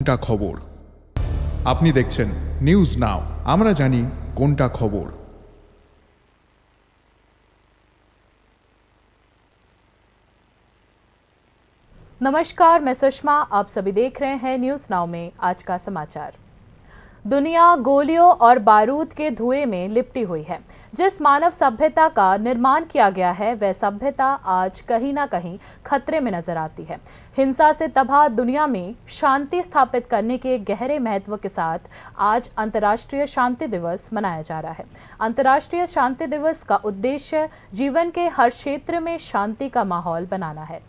কোনটা খবর? আপনি দেখছেন নিউজ নাও, আমরা জানি কোনটা খবর। नमस्कार, मैं सुषमा। आप सभी देख रहे हैं न्यूज नाउ में आज का समाचार। दुनिया गोलियों और बारूद के धुएं में लिपटी हुई है। जिस मानव सभ्यता का निर्माण किया गया है वह सभ्यता आज कहीं ना कहीं खतरे में नजर आती है। हिंसा से तबाह दुनिया में शांति स्थापित करने के गहरे महत्व के साथ आज अंतर्राष्ट्रीय शांति दिवस मनाया जा रहा है। अंतर्राष्ट्रीय शांति दिवस का उद्देश्य जीवन के हर क्षेत्र में शांति का माहौल बनाना है।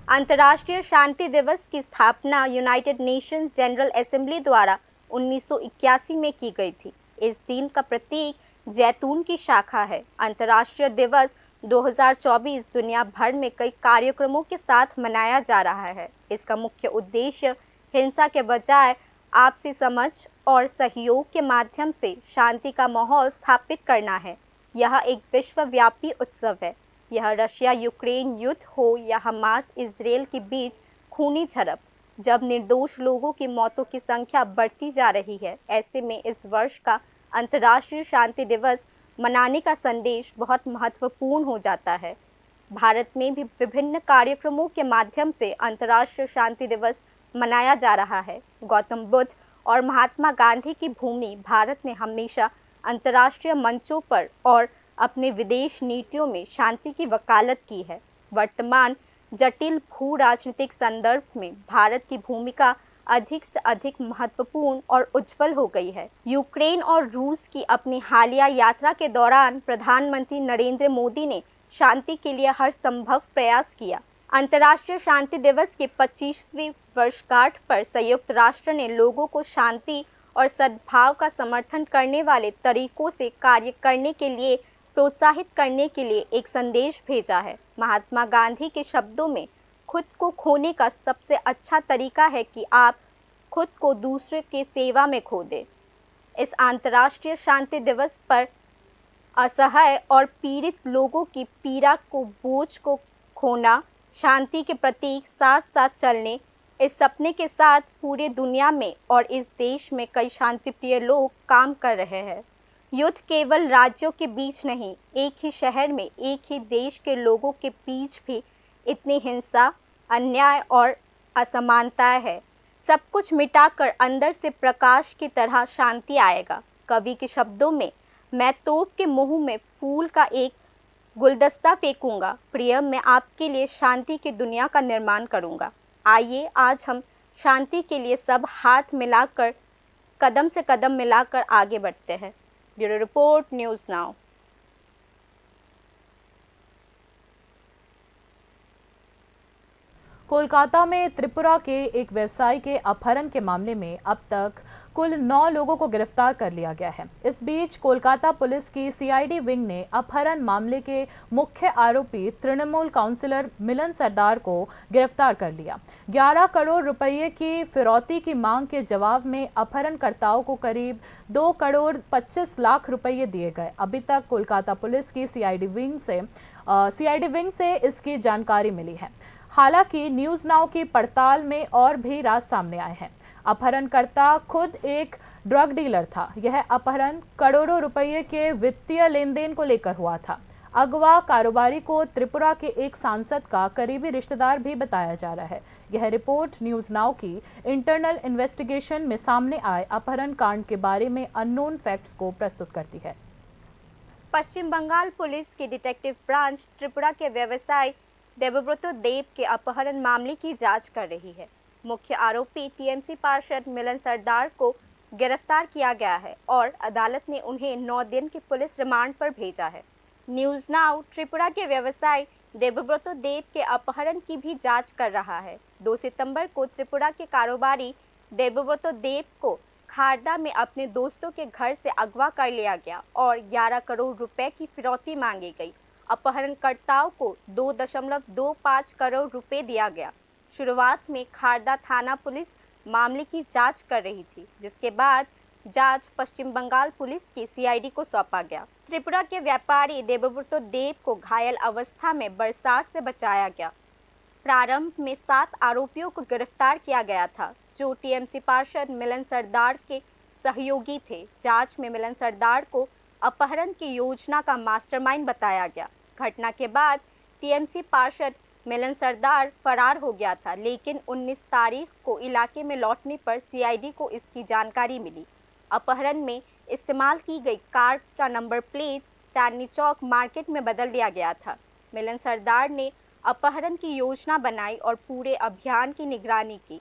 अंतर्राष्ट्रीय शांति दिवस की स्थापना यूनाइटेड नेशंस जनरल असेंबली द्वारा 1981 में की गई थी। इस दिन का प्रतीक जैतून की शाखा है। अंतर्राष्ट्रीय दिवस 2024 दुनिया भर में कई कार्यक्रमों के साथ मनाया जा रहा है। इसका मुख्य उद्देश्य हिंसा के बजाय आपसी समझ और सहयोग के माध्यम से शांति का माहौल स्थापित करना है। यह एक विश्वव्यापी उत्सव है। यह रशिया यूक्रेन युद्ध हो या हमास इजरायल के बीच खूनी झड़प, जब निर्दोष लोगों की मौतों की संख्या बढ़ती जा रही है, ऐसे में इस वर्ष का अंतर्राष्ट्रीय शांति दिवस मनाने का संदेश बहुत महत्वपूर्ण हो जाता है। भारत में भी विभिन्न कार्यक्रमों के माध्यम से अंतर्राष्ट्रीय शांति दिवस मनाया जा रहा है। गौतम बुद्ध और महात्मा गांधी की भूमि भारत ने हमेशा अंतर्राष्ट्रीय मंचों पर और अपने विदेश नीतियों में शांति की वकालत की है। वर्तमान जटिल भू राजनीतिक संदर्भ में भारत की भूमिका अधिक से अधिक महत्वपूर्ण और उज्जवल हो गई है। यूक्रेन और रूस की अपनी हालिया यात्रा के दौरान प्रधानमंत्री नरेंद्र मोदी ने शांति के लिए हर संभव प्रयास किया। अंतर्राष्ट्रीय शांति दिवस के 25वीं वर्षगांठ पर संयुक्त राष्ट्र ने लोगों को शांति और सद्भाव का समर्थन करने वाले तरीकों से कार्य करने के लिए प्रोत्साहित करने के लिए एक संदेश भेजा है। महात्मा गांधी के शब्दों में, खुद को खोने का सबसे अच्छा तरीका है कि आप खुद को दूसरे के सेवा में खो दें। इस अंतर्राष्ट्रीय शांति दिवस पर असहाय और पीड़ित लोगों की पीड़ा को, बोझ को खोना, शांति के प्रतीक साथ साथ चलने, इस सपने के साथ पूरे दुनिया में और इस देश में कई शांतिप्रिय लोग काम कर रहे हैं। युद्ध केवल राज्यों के बीच नहीं, एक ही शहर में एक ही देश के लोगों के बीच भी इतनी हिंसा, अन्याय और असमानता है। सब कुछ मिटाकर अंदर से प्रकाश की तरह शांति आएगा। कवि के शब्दों में, मैं तोप के मुंह में फूल का एक गुलदस्ता फेंकूंगा, प्रिय मैं आपके लिए शांति की दुनिया का निर्माण करूंगा। आइए आज हम शांति के लिए सब हाथ मिलाकर, कदम से कदम मिलाकर आगे बढ़ते हैं। Bureau report, news now. Kolkata में त्रिपुरा के एक व्यवसायी के अपहरण के मामले में अब तक कुल 9 लोगों को गिरफ्तार कर लिया गया है। इस बीच कोलकाता पुलिस की सीआईडी विंग ने अपहरण मामले के मुख्य आरोपी तृणमूल काउंसिलर मिलन सरदार को गिरफ्तार कर लिया। 11 करोड़ रुपए की फिरौती की मांग के जवाब में अपहरणकर्ताओं को करीब 2 करोड़ 25 लाख रुपए दिए गए। अभी तक कोलकाता पुलिस की सीआईडी विंग से इसकी जानकारी मिली है। हालांकि न्यूज नाउ की पड़ताल में और भी राज सामने आए हैं। अपहरणकर्ता खुद एक ड्रग डीलर था। यह अपहरण करोड़ों रुपए के वित्तीय लेन देन को लेकर हुआ था। अगवा कारोबारी को त्रिपुरा के एक सांसद का करीबी रिश्तेदार भी बताया जा रहा है। यह रिपोर्ट न्यूज नाउ की इंटरनल इन्वेस्टिगेशन में सामने आए अपहरण कांड के बारे में अननोन फैक्ट्स को प्रस्तुत करती है। पश्चिम बंगाल पुलिस की डिटेक्टिव ब्रांच त्रिपुरा के व्यवसायी देवव्रत देव के अपहरण मामले की जांच कर रही है। मुख्य आरोपी टीएमसी पार्षद मिलन सरदार को गिरफ्तार किया गया है और अदालत ने उन्हें 9 दिन के पुलिस रिमांड पर भेजा है। न्यूज नाउ त्रिपुरा के व्यवसायी देवव्रत देव के अपहरण की भी जांच कर रहा है। 2 सितंबर को त्रिपुरा के कारोबारी देवव्रत देव को खारदा में अपने दोस्तों के घर से अगवा कर लिया गया और 11 करोड़ रुपए की फिरौती मांगी गई। अपहरणकर्ताओं को 2.25 करोड़ रुपए दिया गया। शुरुआत में खारदा थाना पुलिस मामले की जांच कर रही थी, जिसके बाद जांच पश्चिम बंगाल पुलिस की सीआईडी को सौंपा गया। त्रिपुरा के व्यापारी देवव्रत देव को घायल अवस्था में बरसात से बचाया गया। प्रारंभ में 7 आरोपियों को गिरफ्तार किया गया था। जो टीएमसी पार्षद मिलन सरदार के सहयोगी थे। जांच में मिलन सरदार को अपहरण की योजना का मास्टरमाइंड बताया गया। घटना के बाद टीएमसी पार्षद मिलन सरदार फरार हो गया था, लेकिन 19 तारीख को इलाके में लौटने पर सीआईडी को इसकी जानकारी मिली। अपहरण में इस्तेमाल की गई कार का number plate Chandni Chowk market में बदल दिया गया था। मिलन सरदार ने अपहरण की योजना बनाई और पूरे अभियान की निगरानी की।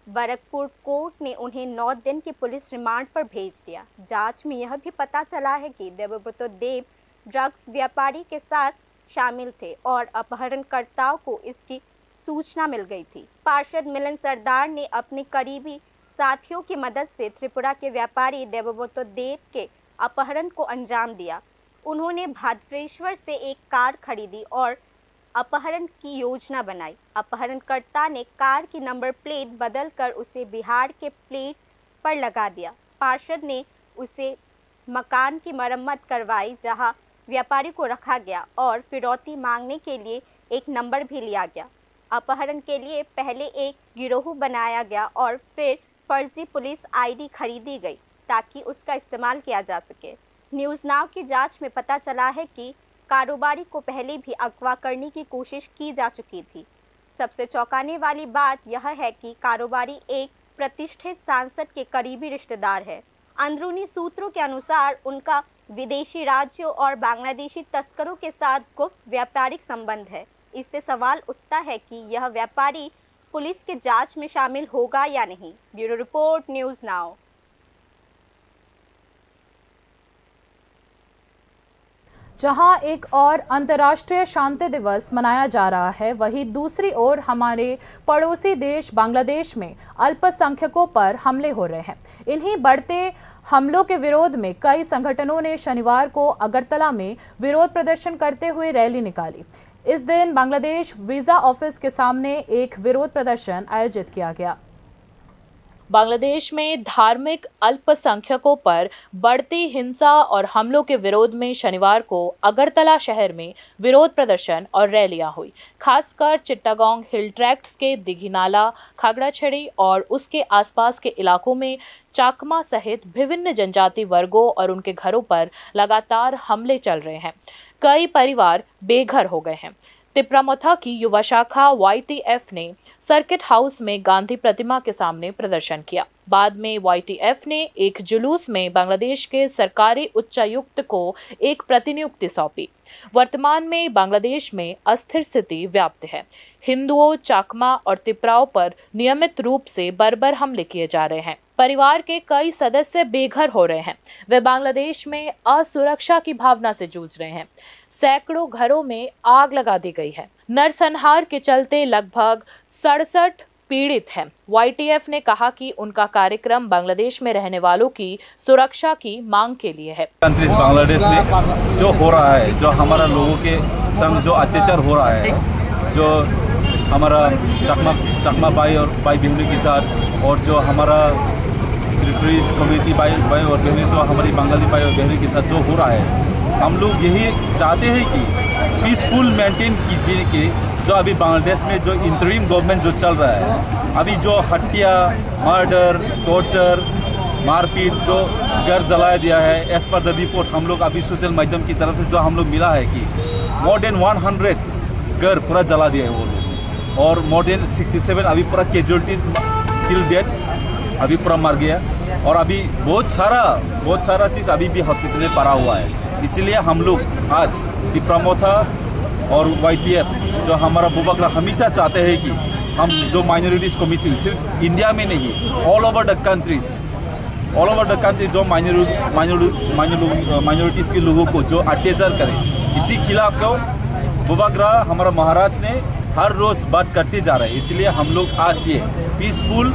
बरकपुर कोर्ट ने उन्हें 9 दिन की पुलिस रिमांड पर भेज दिया। जांच में यह भी पता चला है कि देवव्रत देव ड्रग्स व्यापारी के साथ शामिल थे और अपहरणकर्ताओं को इसकी सूचना मिल गई थी। पार्षद मिलन सरदार ने अपने करीबी साथियों की मदद से त्रिपुरा के व्यापारी देवव्रत देव के अपहरण को अंजाम दिया। उन्होंने भाद्रेश्वर से एक कार खरीदी और अपहरण की योजना बनाई। अपहरणकर्ता ने कार की नंबर प्लेट बदलकर उसे बिहार के प्लेट पर लगा दिया। पार्षद ने उसे मकान की मरम्मत करवाई जहां व्यापारी को रखा गया और फिरौती मांगने के लिए एक नंबर भी लिया गया। अपहरण के लिए पहले एक गिरोह बनाया गया और फिर फर्जी पुलिस आईडी खरीदी गई ताकि उसका इस्तेमाल किया जा सके। न्यूज़ नाउ की जांच में पता चला है कि कारोबारी को पहले भी अगवा करने की कोशिश की जा चुकी थी। सबसे चौंकाने वाली बात यह है कि कारोबारी एक प्रतिष्ठित सांसद के करीबी रिश्तेदार है। अंदरूनी सूत्रों के अनुसार उनका विदेशी राज्यों और बांग्लादेशी तस्करों के साथ गुप्त व्यापारिक संबंध है। इससे सवाल उठता है कि यह व्यापारी पुलिस के जांच में शामिल होगा या नहीं। Bureau report, news now. जहां एक और अंतर्राष्ट्रीय शांति दिवस मनाया जा रहा है, वहीं दूसरी ओर हमारे पड़ोसी देश बांग्लादेश में अल्पसंख्यकों पर हमले हो रहे हैं। इन्हीं बढ़ते हमलों के विरोध में कई संगठनों ने शनिवार को अगरतला में विरोध प्रदर्शन करते हुए रैली निकाली। इस दिन बांग्लादेश वीजा ऑफिस के सामने एक विरोध प्रदर्शन आयोजित किया गया। बांग्लादेश में धार्मिक अल्पसंख्यकों पर बढ़ती हिंसा और हमलों के विरोध में शनिवार को अगरतला शहर में विरोध प्रदर्शन और रैलियां हुई। खासकर चिट्टागोंग हिल ट्रैक्ट्स के दिघीनाला, खागड़ाछड़ी और उसके आसपास के इलाकों में चाकमा सहित विभिन्न जनजाति वर्गों और उनके घरों पर लगातार हमले चल रहे हैं। कई परिवार बेघर हो गए हैं। तिप्रामोथा की युवा शाखा YTF ने सर्किट हाउस में गांधी प्रतिमा के सामने प्रदर्शन किया। बाद में YTF ने एक जुलूस में बांग्लादेश के सरकारी उच्चायुक्त को एक प्रतिनियुक्ति सौंपी। वर्तमान में बांग्लादेश में अस्थिर स्थिति व्याप्त है। हिंदुओं, चाकमा और तिपराओं पर नियमित रूप से बर्बर हमले किए जा रहे हैं। परिवार के कई सदस्य बेघर हो रहे हैं। वे बांग्लादेश में असुरक्षा की भावना से जूझ रहे हैं। सैकड़ों घरों में आग लगा दी गई है। नरसंहार के चलते लगभग 67 पीड़ित हैं। YTF ने कहा कि उनका कार्यक्रम बांग्लादेश में रहने वालों की सुरक्षा की मांग के लिए है। बांग्लादेश में जो हो रहा है, जो हमारा लोगों के संग जो अत्याचार हो रहा है, जो हमारा चकमा भाई और भाई बहनों के साथ, और जो हमारा त्रिपुरीज कम्युनिटी भाई और बहनें जो हमारी बंगाली भाई और बहनों के साथ जो हो रहा है, हम लोग यही चाहते हैं कि पीसफुल मेंटेन कीजिए कि जो अभी बांग्लादेश में जो इंटरिम गवर्नमेंट जो चल रहा है, अभी जो हत्या, मर्डर, टॉर्चर, मारपीट, जो घर जलाया दिया है, एज पर द रिपोर्ट हम लोग अभी सोशल माध्यम की तरफ से जो हम लोग मिला है कि मोर देन 100 घर पूरा जला दिया है वो लोग, और मोर देन 67 अभी पूरा कैजुअलिटीज किल डेड अभी पूरा मर गया, और अभी बहुत सारा चीज़ अभी भी हॉस्पिटल में पड़ा हुआ है। इसलिए हम लोग आज तिप्रामोथा और YTF जो हमारा बुबागरा हमेशा चाहते हैं कि हम जो माइनॉरिटीज़ कम्युनिटी सिर्फ इंडिया में नहीं, ऑल ओवर द कंट्री जो माइनॉरिटीज़ के लोगों को जो अत्याचार करें, इसी खिलाफ को बुबागरा हमारा महाराज ने हर रोज़ बात करते जा रहे हैं। इसलिए हम लोग आज ये पीसफुल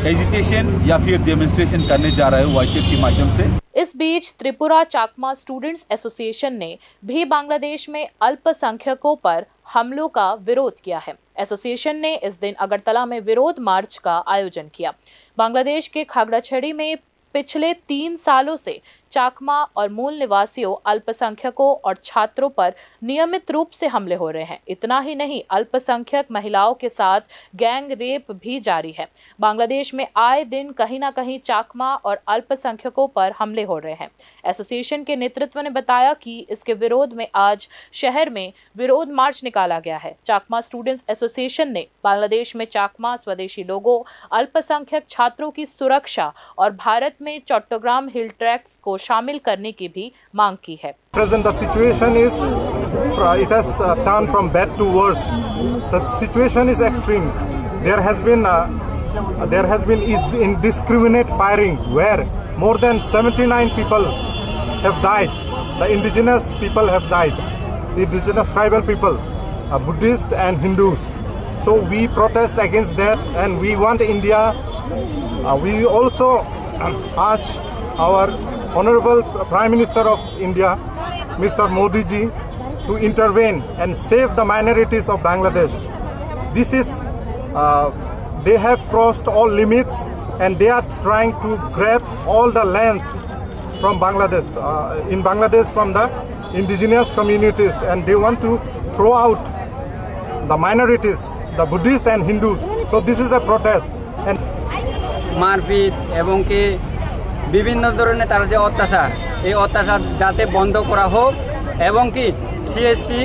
एजिटेशन या फिर डेमोन्स्ट्रेशन करने जा रहे हैं YTF के माध्यम से। इस बीच त्रिपुरा चाकमा स्टूडेंट्स एसोसिएशन ने भी बांग्लादेश में अल्पसंख्यकों पर हमलों का विरोध किया है। एसोसिएशन ने इस दिन अगरतला में विरोध मार्च का आयोजन किया। बांग्लादेश के खागड़ाछड़ी में पिछले 3 सालों से चाकमा और मूल निवासियों, अल्पसंख्यकों और छात्रों पर नियमित रूप से हमले हो रहे हैं। इतना ही नहीं, अल्पसंख्यक महिलाओं के साथ गैंग रेप भी जारी है। बांग्लादेश में आए दिन कहीं ना कहीं चाकमा और अल्पसंख्यकों पर हमले हो रहे हैं। एसोसिएशन के नेतृत्व ने बताया कि इसके विरोध में आज शहर में विरोध मार्च निकाला गया है। चाकमा स्टूडेंट्स एसोसिएशन ने बांग्लादेश में चाकमा स्वदेशी लोगों, अल्पसंख्यक छात्रों की सुरक्षा और भारत में चट्टग्राम हिल ट्रैक्स को शामिल करने की भी मांग की है। Present the situation is it has turned from bad to worse. The situation is extreme. There has been indiscriminate firing where more than 79 people have died. The indigenous people have died. The indigenous tribal people, Buddhists and Hindus. So we protest against that, and we want India. We also urge our Honorable Prime Minister of India, Mr. Modi ji, to intervene and save the minorities of Bangladesh. This is, they have crossed all limits and they are trying to grab all the lands from Bangladesh, in Bangladesh from the indigenous communities, and they want to throw out the minorities, the Buddhists and Hindus. So this is a protest. And মারপিট এবং কি বিভিন্ন ধরনের তার যে অত্যাচার, এই অত্যাচার যাতে বন্ধ করা হোক এবং কি সিএসটি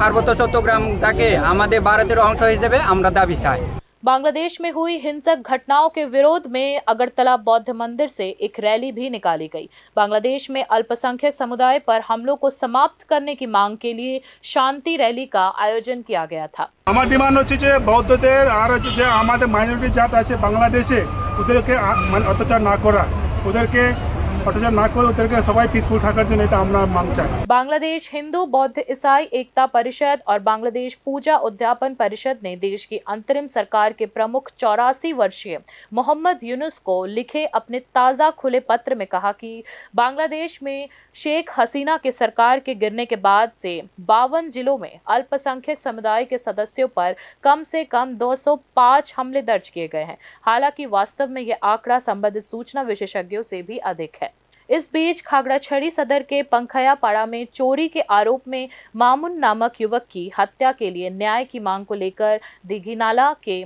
পার্বত্য চট্টগ্রামটাকে আমাদের ভারতের অংশ হিসেবে আমরা দাবি চাই। बांग्लादेश में हुई हिंसक घटनाओं के विरोध में अगरतला बौद्ध मंदिर से एक रैली भी निकाली गई। बांग्लादेश में अल्पसंख्यक समुदाय पर हमलों को समाप्त करने की मांग के लिए शांति रैली का आयोजन किया गया था। हमारे डिमांड হচ্ছে যে বৌদ্ধদের আর যে আমাদের মাইনরিটি জাত আছে বাংলাদেশে ওদেরকে অত্যাচার না করা, ওদেরকে অত্যাচার না করে ওদেরকে সবাই পিসফুল থাকার জন্য এটা আমরা মাंग চাই। बांग्लादेश हिंदू बौद्ध ईसाई एकता परिषद और बांग्लादेश पूजा उद्यापन परिषद ने देश की अंतरिम सरकार के प्रमुख 84 वर्षीय मोहम्मद यूनुस को लिखे अपने ताज़ा खुले पत्र में कहा कि बांग्लादेश में शेख हसीना के सरकार के गिरने के बाद से 52 जिलों में अल्पसंख्यक समुदाय के सदस्यों पर कम से कम 205 हमले दर्ज किए गए हैं। हालांकि वास्तव में यह आंकड़ा संबंधित सूचना विशेषज्ञों से भी अधिक है। इस बीच खागड़ाछड़ी सदर के पंखया पाड़ा में चोरी के आरोप में मामून नामक युवक की हत्या के लिए न्याय की मांग को लेकर दिघीनाला के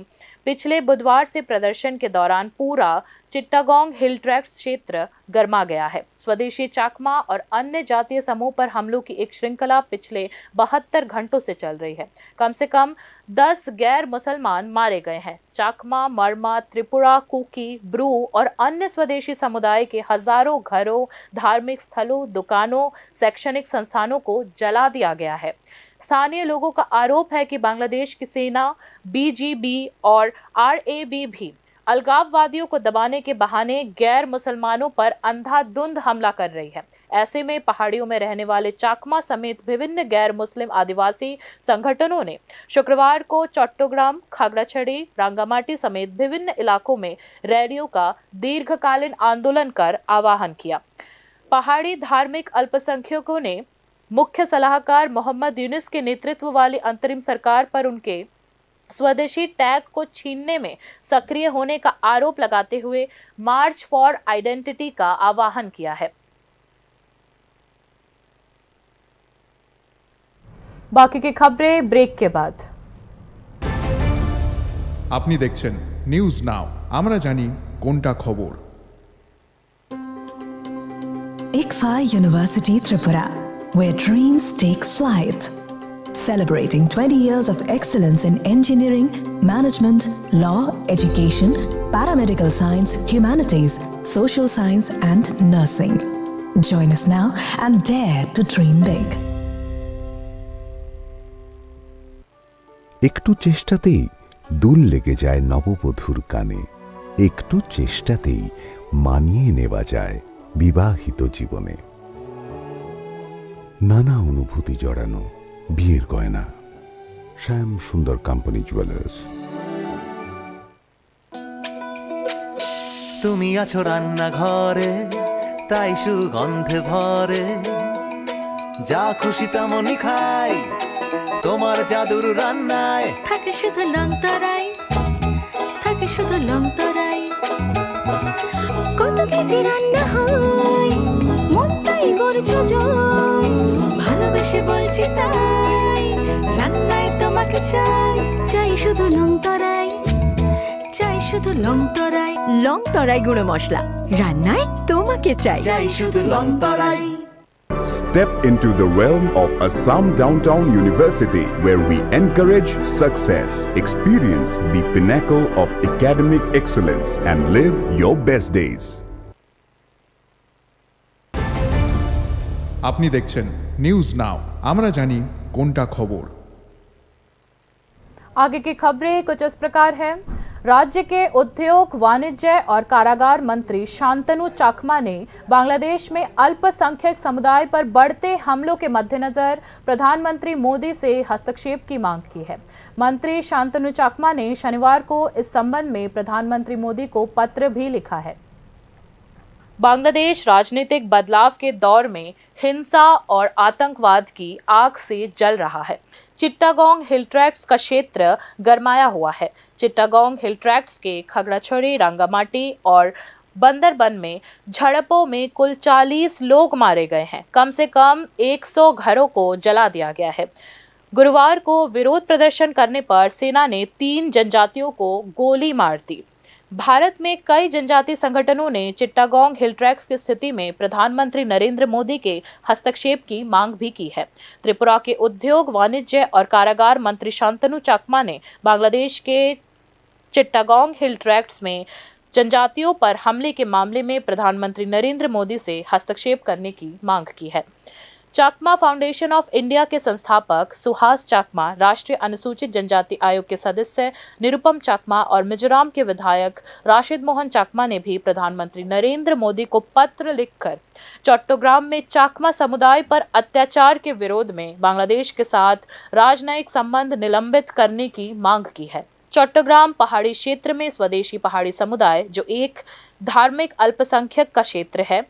पिछले बुधवार से प्रदर्शन के दौरान पूरा चिट्टागोंग हिल ट्रैक्स क्षेत्र गर्मा गया है। स्वदेशी चाकमा और अन्य जातीय समूह पर हमलों की एक श्रृंखला पिछले 72 घंटों से चल रही है। कम से कम 10 गैर मुसलमान मारे गए हैं। चाकमा, मरमा, त्रिपुरा, कुकी, ब्रू और अन्य स्वदेशी समुदाय के हजारों घरों, धार्मिक स्थलों, दुकानों, शैक्षणिक संस्थानों को जला दिया गया है। स्थानीय लोगों का आरोप है कि बांग्लादेश की सेना, बीजीबी और आरएबी भी अलगाववादियों को दबाने के बहाने गैर मुसलमानों पर अंधाधुंध हमला कर रही है। ऐसे में पहाड़ियों में रहने वाले चाकमा समेत विभिन्न गैर मुस्लिम आदिवासी संगठनों ने शुक्रवार को चट्टग्राम, खागड़ाछड़ी, रांगामाटी समेत विभिन्न इलाकों में रैलियों का दीर्घकालीन आंदोलन कर आह्वान किया। पहाड़ी धार्मिक अल्पसंख्यकों ने मुख्य सलाहकार मोहम्मद यूनुस के नेतृत्व वाली अंतरिम सरकार पर उनके स्वदेशी टैग को छीनने में सक्रिय होने का आरोप लगाते हुए मार्च फॉर आइडेंटिटी का आह्वान किया है। बाकी की खबरें ब्रेक के बाद। আপনি দেখছেন নিউজ নাও, আমরা জানি কোনটা খবর। ICFA University Tripura, where dreams take flight. Celebrating 20 years of excellence in engineering, management, law, education, paramedical science, humanities, social science and nursing. Join us now and dare to dream big. একটু চেষ্টাতেই দুল লেগে যায় নববধূর কানে, একটু চেষ্টাতেই মানিয়ে নেওয়া যায় বিবাহিত জীবনে। নানা অনুভূতি জড়ানো বিয়ের গয়না, শ্যাম সুন্দর কোম্পানি জুয়েলার্স। তুমি আছো রান্নাঘরে, তাই সুগন্ধে ভরে, যা খুশি তেমনই খাই, তোমার জাদুর রান্নায় থাকে শুধু লংতরাই, থাকে শুধু লংতরাই। কত কেজি রান্না হয় মন তাই করছো জয় ভালোবেসে বলছি তাই রান্নায় তোমাকে চাই চাই শুধু লং তরাই চাই শুধু লং তরাই গুঁড়ো মশলা রান্নায় তোমাকে চাই চাই শুধু long Terai. Step into the realm of Assam Downtown University, where we encourage success, experience the pinnacle of academic excellence, and live your best days. আপনি দেখছেন নিউজ নাও, আমরা জানি কোনটা খবর। आगे की खबरें कुछ इस प्रकार है। राज्य के उद्योग, वाणिज्य और कारागार मंत्री शांतनु चाकमा ने बांग्लादेश में अल्पसंख्यक समुदाय पर बढ़ते हमलों के मद्देनजर प्रधानमंत्री मोदी से हस्तक्षेप की मांग की है। मंत्री शांतनु चाकमा ने शनिवार को इस संबंध में प्रधानमंत्री मोदी को पत्र भी लिखा है। बांग्लादेश राजनीतिक बदलाव के दौर में हिंसा और आतंकवाद की आग से जल रहा है। चिट्टागोंग हिल ट्रैक्ट्स का क्षेत्र गरमाया हुआ है। चिट्टागोंग हिल ट्रैक्ट्स के खगड़ाछड़ी, रंगामाटी और बंदरबन में झड़पों में कुल 40 लोग मारे गए हैं। कम से कम 100 घरों को जला दिया गया है। गुरुवार को विरोध प्रदर्शन करने पर सेना ने 3 जनजातियों को गोली मार दी। भारत में कई जनजातीय संगठनों ने चिट्टागोंग हिल ट्रैक्ट्स की स्थिति में प्रधानमंत्री नरेंद्र मोदी के हस्तक्षेप की मांग भी की है। त्रिपुरा के उद्योग, वाणिज्य और कारागार मंत्री शांतनु चाकमा ने बांग्लादेश के चिट्टागोंग हिल ट्रैक्ट्स में जनजातियों पर हमले के मामले में प्रधानमंत्री नरेंद्र मोदी से हस्तक्षेप करने की मांग की है। चाकमा फाउंडेशन ऑफ इंडिया के संस्थापक सुहास चाकमा, राष्ट्रीय अनुसूचित जनजाति आयोग के सदस्य निरुपम चाकमा और मिजोरम के विधायक राशिद मोहन चाकमा ने भी प्रधानमंत्री नरेंद्र मोदी को पत्र लिखकर चट्टोग्राम में चाकमा समुदाय पर अत्याचार के विरोध में बांग्लादेश के साथ राजनयिक संबंध निलंबित करने की मांग की है। चट्टोग्राम पहाड़ी क्षेत्र में स्वदेशी पहाड़ी समुदाय, जो एक धार्मिक अल्पसंख्यक का क्षेत्र है,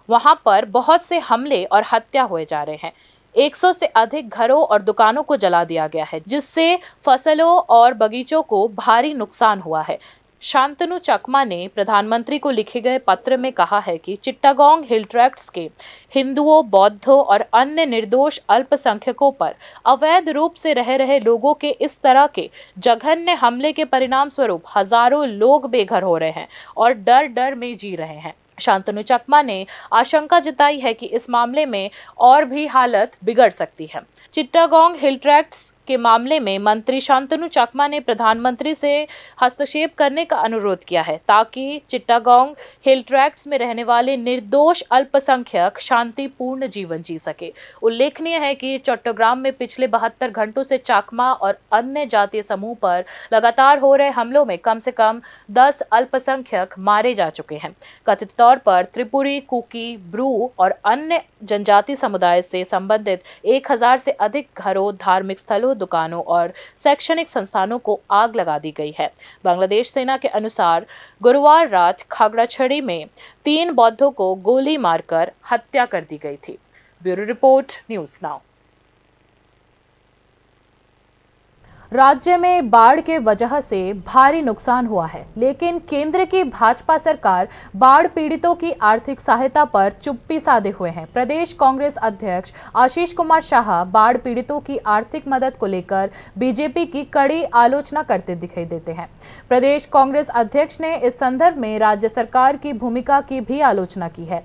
वहां पर बहुत से हमले और हत्या हुए जा रहे हैं। 100 से अधिक घरों और दुकानों को जला दिया गया है, जिससे फसलों और बगीचों को भारी नुकसान हुआ है। शांतनु चाकमा ने प्रधानमंत्री को लिखे गए पत्र में कहा है कि चिट्टागोंग हिल ट्रैक्ट्स के हिंदुओं, बौद्धों और अन्य निर्दोष अल्पसंख्यकों पर अवैध रूप से रह रहे लोगों के इस तरह के जघन्य हमले के परिणाम स्वरूप हजारों लोग बेघर हो रहे हैं और डर में जी रहे हैं। शांतनु चाकमा ने आशंका जताई है कि इस मामले में और भी हालत बिगड़ सकती है। चिट्टागोंग हिल ट्रैक्ट्स के मामले में मंत्री शांतनु चाकमा ने प्रधानमंत्री से हस्तक्षेप करने का अनुरोध किया है, ताकि चिट्टागोंग हिल ट्रैक्ट्स में रहने वाले निर्दोष अल्पसंख्यक शांतिपूर्ण जीवन जी सके। उल्लेखनीय है कि चट्टोग्राम में पिछले 72 घंटों से चाकमा और अन्य जातीय समूह पर लगातार हो रहे हमलों में कम से कम 10 अल्पसंख्यक मारे जा चुके हैं। कथित तौर पर त्रिपुरी, कुकी, ब्रू और अन्य जनजातीय समुदाय से संबंधित 1000 से अधिक घरों, धार्मिक स्थलों, दुकानों और शैक्षणिक संस्थानों को आग लगा दी गई है। बांग्लादेश सेना के अनुसार गुरुवार रात खागड़ाछड़ी में 3 बौद्धों को गोली मारकर हत्या कर दी गई थी। Bureau report, news now. राज्य में बाढ़ के वजह से भारी नुकसान हुआ है, लेकिन केंद्र की भाजपा सरकार बाढ़ पीड़ितों की आर्थिक सहायता पर चुप्पी साधे हुए हैं। प्रदेश कांग्रेस अध्यक्ष आशीष कुमार शाह बाढ़ पीड़ितों की आर्थिक मदद को लेकर बीजेपी की कड़ी आलोचना करते दिखाई देते हैं। प्रदेश कांग्रेस अध्यक्ष ने इस संदर्भ में राज्य सरकार की भूमिका की भी आलोचना की है।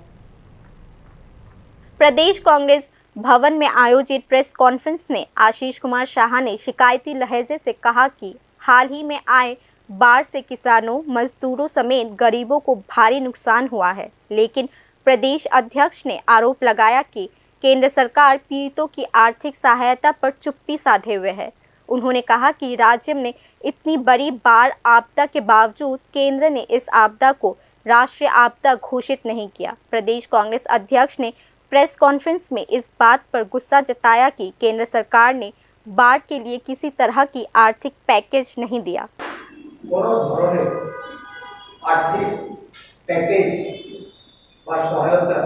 प्रदेश कांग्रेस भवन में आयोजित प्रेस कॉन्फ्रेंस में आशीष कुमार शाह ने शिकायती लहजे से कहा कि हाल ही में आए बाढ़ से किसानों, मजदूरों समेत गरीबों को भारी नुकसान हुआ है, लेकिन प्रदेश अध्यक्ष ने आरोप लगाया कि केंद्र सरकार पीड़ितों की आर्थिक सहायता पर चुप्पी साधे हुए है। उन्होंने कहा कि राज्य में इतनी बड़ी बाढ़ आपदा के बावजूद केंद्र ने इस आपदा को राष्ट्रीय आपदा घोषित नहीं किया। प्रदेश कांग्रेस अध्यक्ष ने प्रेस कॉन्फ्रेंस में इस बात पर गुस्सा जताया कि केंद्र सरकार ने बाढ़ के लिए किसी तरह की आर्थिक पैकेज नहीं दिया। आर्थिक पैकेज व सहायता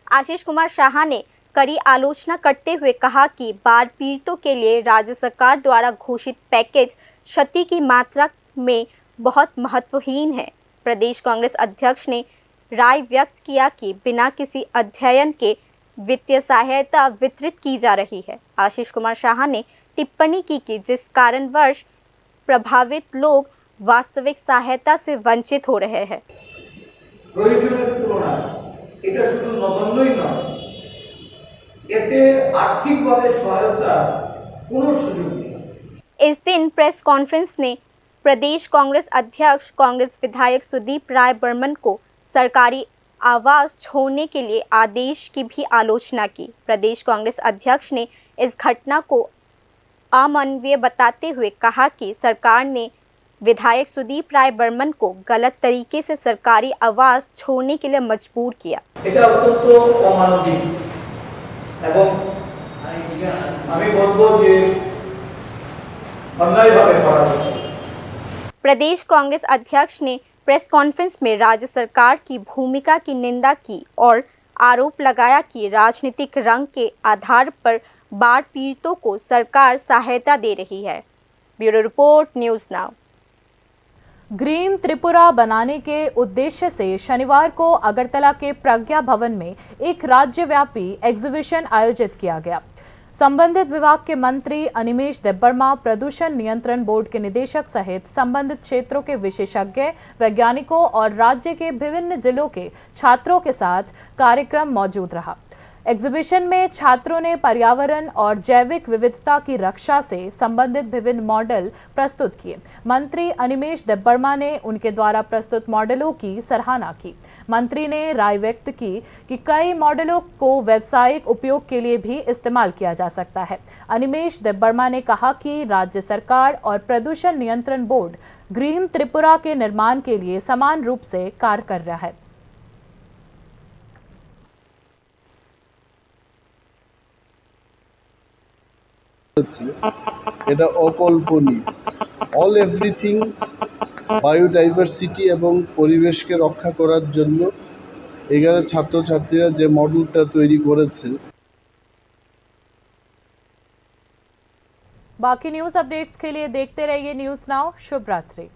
आशीष कुमार शाह ने कड़ी आलोचना करते हुए कहा कि बाढ़ पीड़ितों के लिए राज्य सरकार द्वारा घोषित पैकेज क्षति की मात्रा में बहुत महत्वहीन है। प्रदेश कांग्रेस अध्यक्ष ने राय व्यक्त किया कि बिना किसी अध्ययन के वित्तीय सहायता वितरित की जा रही है। आशीष कुमार शाह ने टिप्पणी की कि जिस कारणवश प्रभावित लोग वास्तविक सहायता से वंचित हो रहे हैं। প্রয়োজনের তুলনায় এটা শুধু নগণ্যই নয়, এতে আর্থিকভাবে সহায়তা কোনো সুযোগ নেই। इस दिन प्रेस कॉन्फ्रेंस ने प्रदेश कांग्रेस अध्यक्ष कांग्रेस विधायक सुदीप राय बर्मन को सरकारी आवास छोड़ने के लिए आदेश की भी आलोचना की। प्रदेश कांग्रेस अध्यक्ष ने इस घटना को अमानवीय बताते हुए कहा कि सरकार ने विधायक सुदीप राय बर्मन को गलत तरीके से सरकारी आवास छोड़ने के लिए मजबूर किया। এটা অত্যন্ত অমানবিক এবং আমি বলবো যে অন্যায়ভাবে করা হচ্ছে। प्रदेश कांग्रेस अध्यक्ष ने प्रेस कॉन्फ्रेंस में राज्य सरकार की भूमिका की निंदा की और आरोप लगाया कि राजनीतिक रंग के आधार पर बाढ़ पीड़ितों को सरकार सहायता दे रही है। Bureau report, news now. Green Tripura बनाने के उद्देश्य से शनिवार को अगरतला के प्रज्ञा भवन में एक राज्यव्यापी एग्जीबिशन आयोजित किया गया। संबंधित विभाग के मंत्री अनिमेश देब्बर्मा, प्रदूषण नियंत्रण बोर्ड के निदेशक सहित संबंधित क्षेत्रों के विशेषज्ञ, वैज्ञानिकों और राज्य के विभिन्न जिलों के छात्रों के साथ कार्यक्रम मौजूद रहा। एग्जीबिशन में छात्रों ने पर्यावरण और जैविक विविधता की रक्षा से संबंधित विभिन्न मॉडल प्रस्तुत किए। मंत्री अनिमेश देब्बर्मा ने उनके द्वारा प्रस्तुत मॉडलों की सराहना की। मंत्री ने राय व्यक्त की कि कई मॉडलों को व्यावसायिक उपयोग के लिए भी इस्तेमाल किया जा सकता है। अनिमेश देब्बर्मा ने कहा कि राज्य सरकार और प्रदूषण नियंत्रण बोर्ड ग्रीन त्रिपुरा के निर्माण के लिए समान रूप से कार्य कर रहा है। এটা অকল্পনীয়। অল এভরিথিং বায়োডাইভার্সিটি এবং পরিবেশকে রক্ষা করার জন্য এখানে ছাত্রছাত্রীরা যে মডেলটা তৈরি করেছে। बाकी न्यूज अपडेट्स के लिए देखते रहिए न्यूज़ नाउ। शुभ रात्रि।